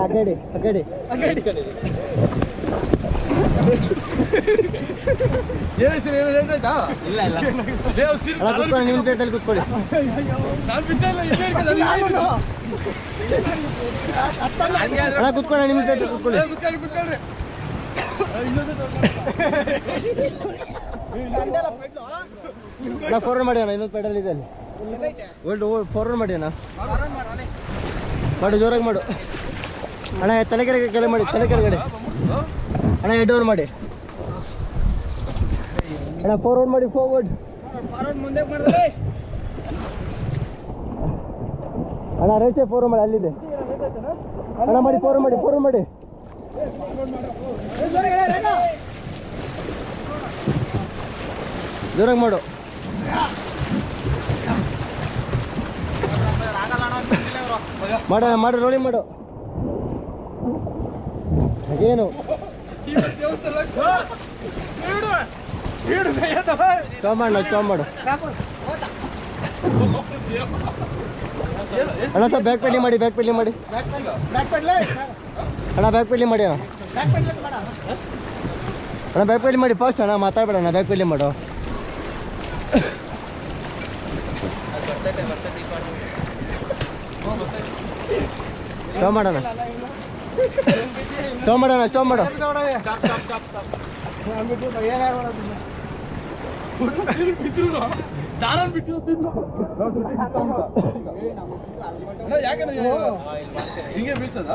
ಅಗಡಿ ಅಗಡಿ ಕುತ್ಕೊಳ್ಳಿ, ನಿಮ್ಮ ಪ್ಲೇಟಲ್ಲಿ ಕುತ್ಕೊಳ್ಳಿ. ಅಣ್ಣ ಕುತ್ಕೊಳ್ಳಿ, ನಿಮ್ಮ ಪ್ಲೇಟಲ್ಲಿ ಕುತ್ಕೊಳ್ಳಿ. ನಾ ಫಾರ್ವರ್ಡ್ ಮಾಡಿ ಅಣ್ಣ, ಇನ್ನೊಂದು ಪೆಡಲ್ ಇದೆ ಅಲ್ಲಿ. ಫಾರ್ವರ್ಡ್ ಮಾಡಿ ಅಣ್ಣ, ಮಾಡು ಜೋರಾಗಿ ಮಾಡು ಅಣ್ಣ. ತಲೆಕೆರೆಗೆ ಕೆಲ ಮಾಡಿ, ತಲೆಕೆರೆಗಡೆ ಅಣ್ಣ. ಹೆಡ್ ಓವರ್ ಮಾಡಿ ಅಣ್ಣ. ಫಾರ್ವರ್ಡ್ ಮಾಡಿ, ಫಾರ್ವರ್ಡ್ ಮುಂದೆ ಮಾಡಿದ್ರೆ ಅಣ್ಣ. ರೈಟ್ ಫಾರ್ವರ್ಡ್ ಮಾಡಿ, ಅಲ್ಲಿದೆ ಅಣ್ಣ. ಮಾಡಿ ಫಾರ್ವರ್ಡ್ ಮಾಡಿ, ಫಾರ್ವರ್ಡ್ ಮಾಡಿ. ಜೋರಾಗಿ ಮಾಡು. ಮಾಡೋಣ, ಮಾಡಿ ರೋಲಿಂಗ್ ಮಾಡು. ಹಾಗೇನು ಸ್ಟಾಪ್ ಮಾಡು, ಸ್ಟಾಪ್ ಮಾಡು ಅಣ್ಣ. ಸ್ವಲ್ಪ ಬ್ಯಾಕ್ ಪೆಡ್ಲಿ ಮಾಡಿ, ಬ್ಯಾಕ್ ಪೆಡ್ಲಿ ಮಾಡಿ ಅಣ್ಣ. ಬ್ಯಾಕ್ ಪೆಡ್ಲಿ ಮಾಡಿ ಅಣ್ಣ. ಅಣ್ಣ ಬ್ಯಾಕ್ ಪೆಡ್ಲಿ ಮಾಡಿ ಫಾಸ್ಟ್ ಅಣ್ಣ. ಮಾತಾಡ್ಬೇಡ ಅಣ್ಣ, ಬ್ಯಾಕ್ ಪೆಡ್ಲಿ ಮಾಡು. ಸ್ಟಾಪ್ ಮಾಡೋಣ, ಸ್ಟಾಪ್ ಮಾಡೋಣ, ಸ್ಟಾಪ್ ಮಾಡು. ಹಿಂಗೆ ಬೀಳ್ಸದ